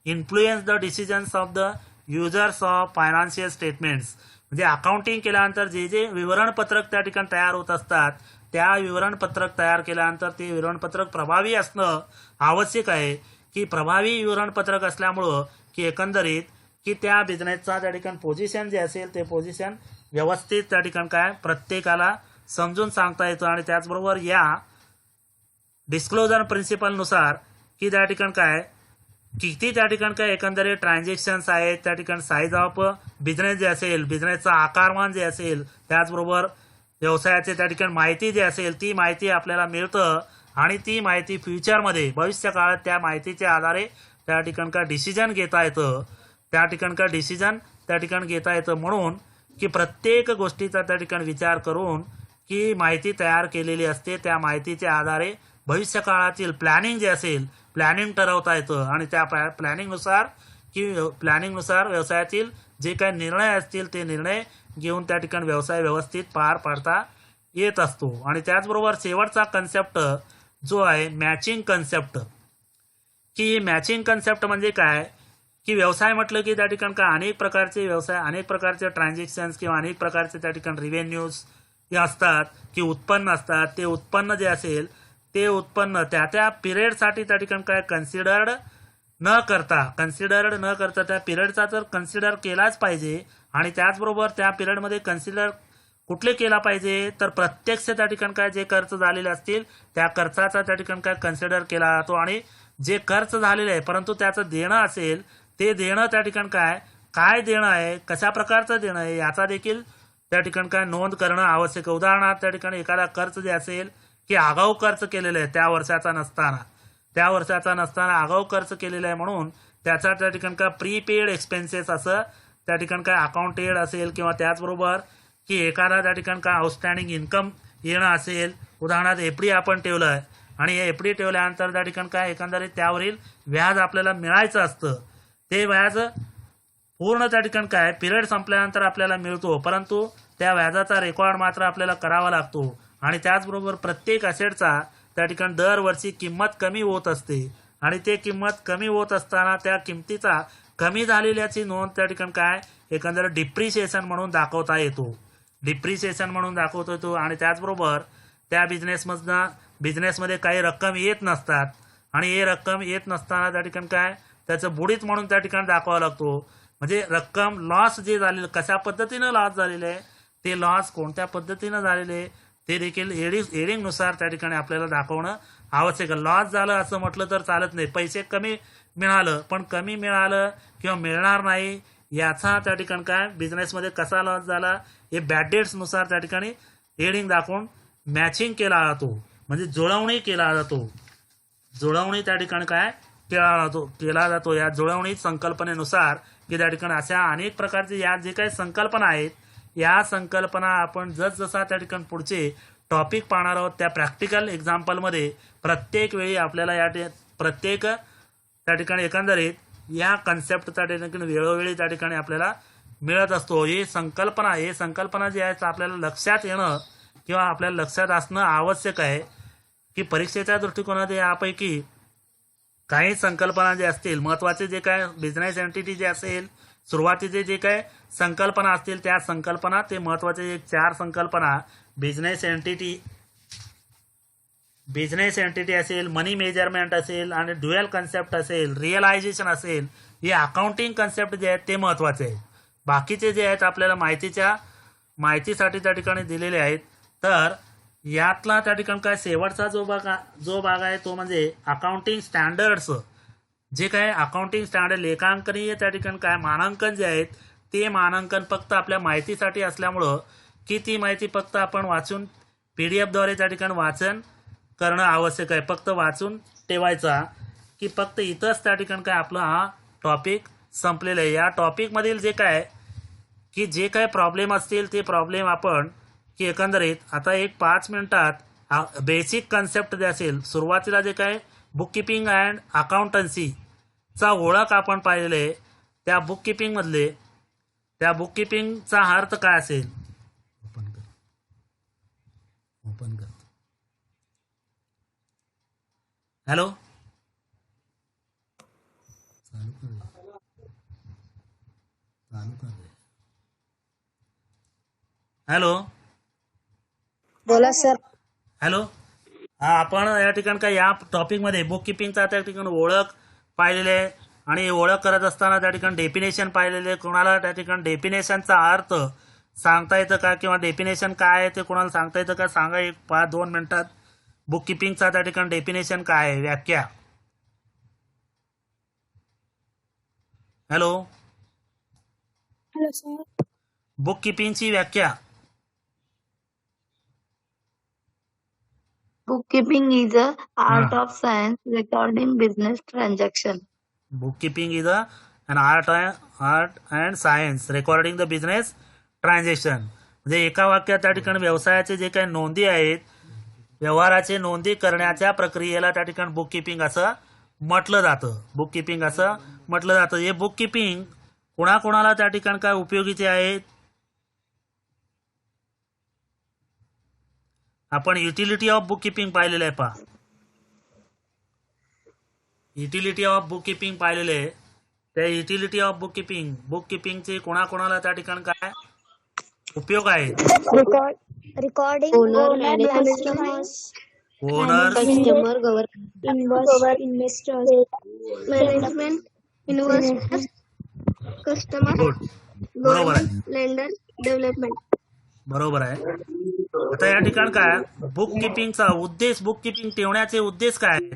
influence the decisions of the users of financial statements. म्हणजे अकाउंटिंग केल्यानंतर जे जे विवरणपत्रक त्या ठिकाणी तयार होत असतात त्या विवरणपत्रक तयार केल्यानंतर ते विवरणपत्रक प्रभावी असणं आवश्यक आहे. की प्रभावी विवरणपत्रक असल्यामुळं की एकंदरीत की त्या बिझनेसचा त्या ठिकाणी पोझिशन जे असेल ते पोझिशन व्यवस्थित त्या ठिकाणी काय प्रत्येकाला समजून सांगता येतं. आणि त्याचबरोबर या डिस्क्लोजर प्रिन्सिपलनुसार की त्या ठिकाणी काय किती त्या ठिकाणी काय एकंदरीत ट्रान्झॅक्शन्स आहेत, त्या ठिकाणी साईज ऑफ बिझनेस जे असेल, बिझनेसचा आकारमान जे असेल, त्याचबरोबर व्यवसायाचे त्या ठिकाणी माहिती जी असेल ती माहिती आपल्याला मिळतं. आणि ती माहिती फ्युचरमध्ये भविष्य काळात त्या माहितीच्या आधारे त्या ठिकाणी काय डिसिजन घेता येतं, त्या ठिकाणी काय डिसिजन त्या ठिकाणी घेता येतं. म्हणून की प्रत्येक गोष्टीचा त्या ठिकाणी विचार करून की माहिती तयार केलेली असते, त्या माहितीच्या आधारे भविष्य काळातील प्लॅनिंग जे असेल प्लॅनिंग ठरवता येतं. आणि त्या प्लॅनिंगनुसार व्यवसायातील जे काही निर्णय असतील ते निर्णय घेऊन त्या ठिकाणी व्यवसाय व्यवस्थित पार पाडता येत असतो. आणि त्याचबरोबर शेवटचा कन्सेप्ट जो आहे मॅचिंग कन्सेप्ट, की मॅचिंग कन्सेप्ट म्हणजे काय की व्यवसाय म्हटलं की त्या ठिकाणी काय अनेक प्रकारचे व्यवसाय, अनेक प्रकारचे ट्रान्झॅक्शन्स किंवा अनेक प्रकारचे त्या ठिकाणी रिव्हेन्यूज हे असतात की उत्पन्न असतात. ते उत्पन्न जे असेल ते उत्पन्न त्या त्या पिरियडसाठी त्या ठिकाणी काय कन्सिडर्ड न करता त्या पिरियडचा तर कन्सिडर केलाच पाहिजे. आणि त्याचबरोबर त्या पिरियडमध्ये कन्सिडर कुठले केला पाहिजे तर प्रत्यक्ष त्या ठिकाणी काय जे खर्च झालेले असतील त्या खर्चाचा त्या ठिकाणी काय कन्सिडर केला जातो. आणि जे खर्च झालेले आहे परंतु त्याचं देणं असेल ते देणं त्या ठिकाणी काय देणं आहे, कशा प्रकारचं देणं आहे याचा देखील त्या ठिकाणी काय नोंद करणं आवश्यक आहे. उदाहरणार्थ त्या ठिकाणी एखादा खर्च जे असेल की आगाऊ खर्च केलेला आहे त्या वर्षाचा नसताना आगाऊ खर्च केलेला आहे म्हणून त्याचा त्या ठिकाणी काय प्रीपेड एक्सपेन्सेस असं त्या ठिकाणी काय अकाउंटेड असेल. किंवा त्याचबरोबर की एखादा त्या ठिकाणी काय आउटस्टँडिंग इन्कम येणं असेल, उदाहरणार्थ एफडी आपण ठेवलं आहे आणि हे एफडी ठेवल्यानंतर त्या ठिकाणी काय एकंदरीत त्यावरील व्याज आपल्याला मिळायचं असतं, ते व्याज पूर्ण त्या ठिकाणी काय पिरियड संपल्यानंतर आपल्याला मिळतो, परंतु त्या व्याजाचा रेकॉर्ड मात्र आपल्याला करावा लागतो. आणि त्याचबरोबर प्रत्येक असेटचा त्या ठिकाणी दरवर्षी किंमत कमी होत असते आणि ते किंमत कमी होत असताना त्या किमतीचा कमी झालेल्याची नोंद त्या ठिकाणी काय एकंदर डिप्रिशिएशन म्हणून दाखवता येतो. आणि त्याचबरोबर त्या बिझनेसमध्ये काही रक्कम येत नसतात आणि हे रक्कम येत नसताना त्या ठिकाणी काय त्याचं बुडीत म्हणून त्या ठिकाणी दाखवावं लागतो. म्हणजे रक्कम लॉस जे झालेलं कशा पद्धतीनं लॉस झालेलं आहे, ते लॉस कोणत्या पद्धतीनं झालेले ते देखील एडिंगनुसार त्या ठिकाणी आपल्याला दाखवणं आवश्यक आहे. लॉस झालं असं म्हटलं तर चालत नाही. पैसे कमी मिळालं पण कमी मिळालं किंवा मिळणार नाही याचा त्या ठिकाणी काय बिझनेसमध्ये कसा लॉस झाला हे बॅड डेट्सनुसार त्या ठिकाणी एडिंग दाखवून मॅचिंग केला जातो, म्हणजे जुळवणी त्या ठिकाणी काय केला जातो. या जुळवणी संकल्पनेनुसार की त्या ठिकाणी अशा अनेक प्रकारचे या जे काही संकल्पना आहेत या संकल्पना आपण जसजसा त्या ठिकाणी पुढचे टॉपिक पाहणार आहोत त्या प्रॅक्टिकल एक्झाम्पलमध्ये प्रत्येक वेळी आपल्याला प्रत्येक त्या ठिकाणी एकंदरीत या कन्सेप्ट त्या ठिकाणी वेळोवेळी त्या ठिकाणी आपल्याला मिळत असतो. हे संकल्पना जे आहेत आपल्याला लक्षात येणं किंवा आपल्याला लक्षात असणं आवश्यक आहे की परीक्षेच्या दृष्टिकोनात यापैकी काही संकल्पना जे असतील महत्त्वाचे जे काय बिझनेस एंटिटी जे असेल सुरुवातीचे जे काय संकल्पना असतील त्या संकल्पना ते महत्त्वाचे 4 संकल्पना बिझनेस एंटिटी बिझनेस एंटिटी असेल, मनी मेजरमेंट असेल आणि ड्युअल कन्सेप्ट असेल, रिअलायझेशन असेल, हे अकाउंटिंग कन्सेप्ट जे आहेत ते महत्त्वाचे आहेत. बाकीचे जे आहेत आपल्याला माहितीसाठी त्या ठिकाणी दिलेले आहेत. तर यातला त्या ठिकाणी काय शेवटचा जो भाग आहे तो म्हणजे अकाउंटिंग स्टँडर्ड्स. जे काय अकाउंटिंग स्टँडर्ड लेखांकनीय त्या ठिकाणी काय मानांकन जे आहेत ते मानांकन फक्त आपल्या माहितीसाठी असल्यामुळं की ती माहिती फक्त आपण वाचून PDF द्वारे त्या ठिकाणी वाचन करणं आवश्यक आहे. फक्त वाचून ठेवायचा की फक्त इथंच त्या ठिकाणी काय आपला हा टॉपिक संपलेला आहे. या टॉपिकमधील जे काय प्रॉब्लेम असतील ते प्रॉब्लेम आपण की एकंदरीत आता एक 5 मिनिटात बेसिक कन्सेप्ट जे असेल, सुरुवातीला जे काय बुक किपिंग अँड अकाउंटन्सीचा ओळख आपण पाहिलेले, त्या बुक किपिंगचा अर्थ काय असेल. ओपन कर. हॅलो, चालू कर. हॅलो बोला सर. हॅलो. हा, आपण या ठिकाणी काय या टॉपिकमध्ये बुक किपिंगचा त्या ठिकाणी ओळख पाहिलेले आहे आणि ओळख करत असताना त्या ठिकाणी डेफिनेशन पाहिलेले. कोणाला त्या ठिकाणी डेफिनेशनचा अर्थ सांगता येतं का किंवा डेफिनेशन काय आहे ते कोणाला सांगता येतं का? सांगा एक 5-2 मिनिटात. बुक किपिंगचा त्या ठिकाणी डेफिनेशन काय आहे, व्याख्या. हॅलो. Hello sir. बुक किपिंगची व्याख्या. bookkeeping is a art of science recording business transaction. Book keeping is an art and science recording the business transaction. म्हणजे एका वाक्यात त्या ठिकाणी व्यवसायाचे जे काही नोंदी आहेत, व्यवहाराचे नोंदी करण्याच्या प्रक्रियेला त्या ठिकाणी बुक किपिंग असं म्हटलं जातं. हे बुक किपिंग कोणाकोणाला त्या ठिकाणी काय उपयोगीचे आहेत. आपण युटिलिटी ऑफ बुक किपिंग पाहिलेलं आहे. पहा, युटिलिटी ऑफ बुक किपिंग पाहिलेले आहे. त्या युटिलिटी ऑफ बुक किपिंगचे कोणाकोणाला त्या ठिकाणी काय उपयोग आहेत. Recording Owner, owner, customer, government, investors, management, investors, customer, good, बरोबर आहे, लेंडर, डेव्हलपमेंट. बरोबर आहे. आता या ठिकाणी काय बुक किपिंगचा उद्देश, बुक किपिंग ठेवण्याचे उद्देश काय आहेत.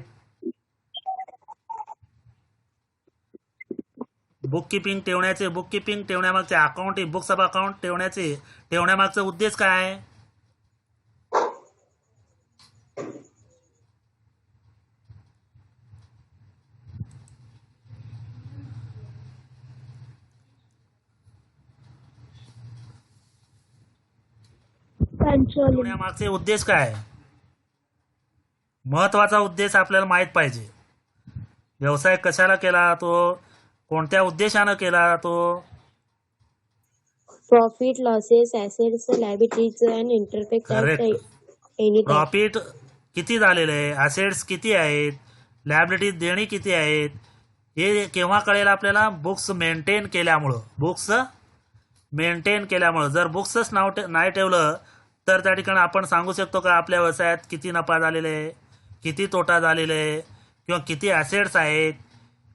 बुक किपिंग ठेवण्यामागचे अकाउंटिंग बुक्स ऑफ अकाउंट ठेवण्यामागचा उद्देश काय आहे. ठेवण्यामागचे उद्देश काय आहे. महत्वाचा उद्देश आपल्याला माहित पाहिजे. व्यवसाय कशाला केला, तो कोणत्या उद्देशानं केला, तो profit, losses, assets, liabilities and इंटरफेक्ट. करेक्ट. प्रॉफिट किती झालेलं आहे, असेट्स किती आहेत, लायबिलिटीज देणी किती आहेत, हे केव्हा कळेल आपल्याला. बुक्स मेंटेन केल्यामुळं. जर बुक्सच नाही ठेवलं तर त्या ठिकाणी आपण सांगू शकतो का आपल्या व्यवसायात किती नफा झालेला आहे, किती तोटा झालेला आहे, किंवा किती ॲसेट्स आहेत,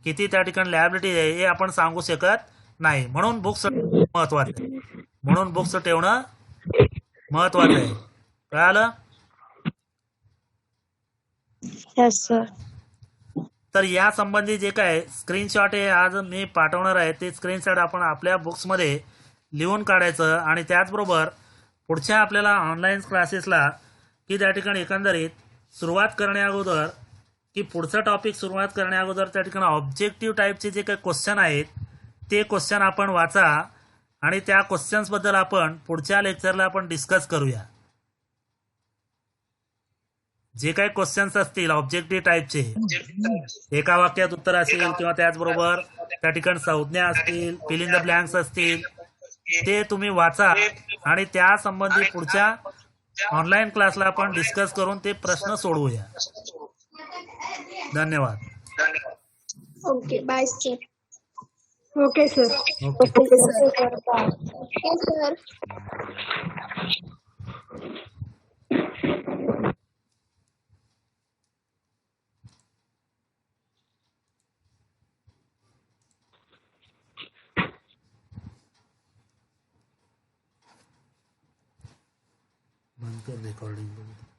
किती त्या ठिकाणी लायबिलिटी आहे, हे आपण सांगू शकत नाही. म्हणून बुक्स महत्वाचं आहे. म्हणून बुक्स ठेवणं महत्वाचं आहे. कळालं. तर या संबंधी जे काय स्क्रीनशॉट आहे आज मी पाठवणार आहे, ते स्क्रीनशॉट आपण आपल्या बुक्समध्ये लिहून काढायचं. आणि त्याचबरोबर पुढच्या आपल्याला ऑनलाईन क्लासेसला की त्या ठिकाणी एकंदरीत पुढचा टॉपिक सुरुवात करण्याअगोदर त्या ठिकाणी ऑब्जेक्टिव्ह टाईपचे जे काही क्वेश्चन आहेत ते क्वेश्चन आपण वाचा आणि त्या क्वेश्चन्सबद्दल आपण पुढच्या लेक्चरला आपण डिस्कस करूया. जे काही क्वेश्चन्स असतील ऑब्जेक्टिव्ह टाईपचे, एका वाक्यात उत्तर असेल किंवा त्याचबरोबर त्या ठिकाणी संज्ञा असतील, फिल इन द ब्लँक्स असतील, ते तुम्ही वाचा आणि त्या संबंधी पुढच्या ऑनलाईन क्लासला आपण डिस्कस करून ते प्रश्न सोडवूया. धन्यवाद. Okay, bye sir. Okay sir. Okay sir. कर रेकॉर्डिंग बंद.